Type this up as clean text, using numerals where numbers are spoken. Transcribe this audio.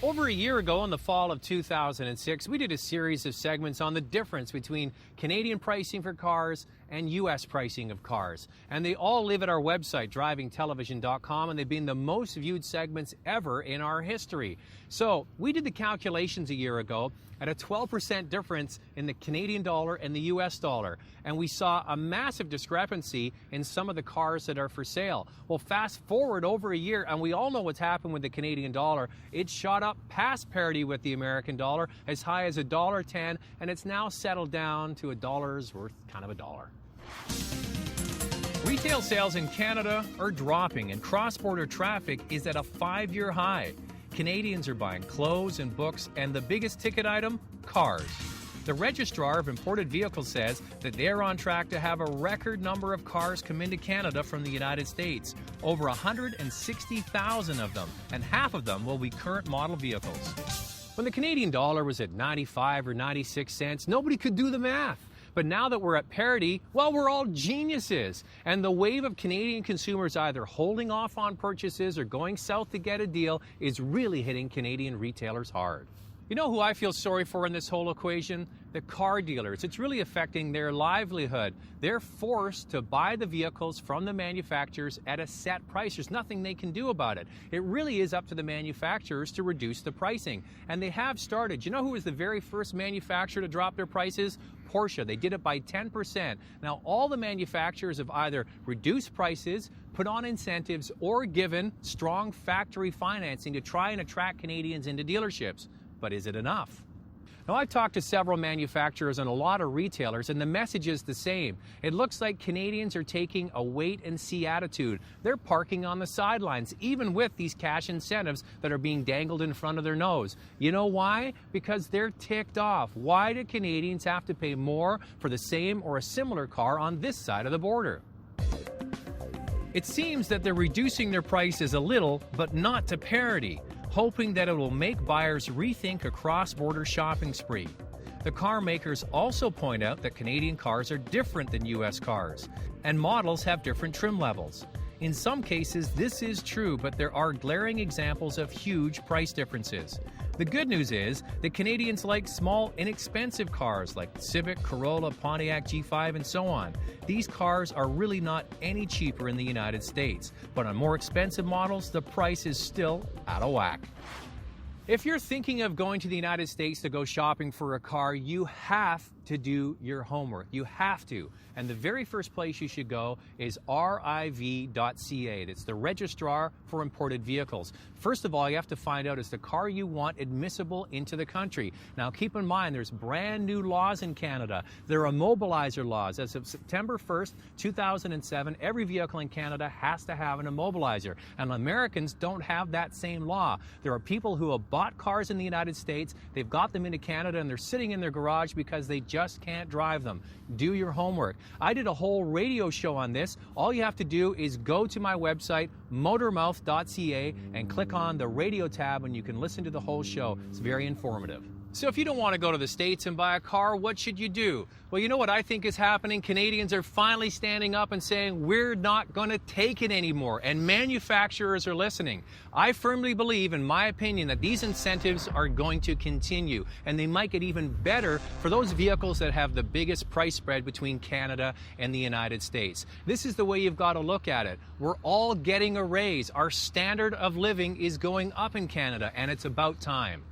Over a year ago, in the fall of 2006, we did a series of segments on the difference between Canadian pricing for cars and U.S. pricing of cars. And they all live at our website, drivingtelevision.com, and they've been the most viewed segments ever in our history. So we did the calculations a year ago at a 12% difference in the Canadian dollar and the U.S. dollar. And we saw a massive discrepancy in some of the cars that are for sale. Well, fast forward over a year, and we all know what's happened with the Canadian dollar. It shot up past parity with the American dollar, as high as $1.10, and it's now settled down to $1 worth kind of a dollar. Retail sales in Canada are dropping, and cross-border traffic is at a 5-year high. Canadians are buying clothes and books, and the biggest ticket item, cars. The Registrar of Imported Vehicles says that they're on track to have a record number of cars come into Canada from the United States, over 160,000 of them, and half of them will be current model vehicles. When the Canadian dollar was at 95 or 96 cents, nobody could do the math. But now that we're at parity, well, we're all geniuses. And the wave of Canadian consumers either holding off on purchases or going south to get a deal is really hitting Canadian retailers hard. You know who I feel sorry for in this whole equation? The car dealers. It's really affecting their livelihood. They're forced to buy the vehicles from the manufacturers at a set price. There's nothing they can do about it. It really is up to the manufacturers to reduce the pricing. And they have started. You know who was the very first manufacturer to drop their prices? Porsche. They did it by 10%. Now, all the manufacturers have either reduced prices, put on incentives, or given strong factory financing to try and attract Canadians into dealerships. But is it enough? Now, I've talked to several manufacturers and a lot of retailers, and the message is the same. It looks like Canadians are taking a wait-and-see attitude. They're parking on the sidelines, even with these cash incentives that are being dangled in front of their nose. You know why? Because they're ticked off. Why do Canadians have to pay more for the same or a similar car on this side of the border? It seems that they're reducing their prices a little, but not to parity, hoping that it will make buyers rethink a cross-border shopping spree. The car makers also point out that Canadian cars are different than U.S. cars, and models have different trim levels. In some cases, this is true, but there are glaring examples of huge price differences. The good news is that Canadians like small, inexpensive cars like Civic, Corolla, Pontiac G5, and so on. These cars are really not any cheaper in the United States, but on more expensive models, the price is still out of whack. If you're thinking of going to the United States to go shopping for a car, you have to do your homework. You have to. And the very first place you should go is riv.ca. It's the Registrar for Imported Vehicles. First of all, you have to find out, is the car you want admissible into the country? Now, keep in mind, there's brand new laws in Canada. There are immobilizer laws. As of September 1st, 2007, every vehicle in Canada has to have an immobilizer. And Americans don't have that same law. There are people who have bought cars in the United States, they've got them into Canada, and they're sitting in their garage because they just can't drive them. Do your homework. I did a whole radio show on this. All you have to do is go to my website, motormouth.ca, and click on the radio tab, and you can listen to the whole show. It's very informative. So if you don't want to go to the States and buy a car, what should you do? Well, you know what I think is happening? Canadians are finally standing up and saying, we're not going to take it anymore, and manufacturers are listening. I firmly believe, in my opinion, that these incentives are going to continue, and they might get even better for those vehicles that have the biggest price spread between Canada and the United States. This is the way you've got to look at it. We're all getting a raise. Our standard of living is going up in Canada, and it's about time.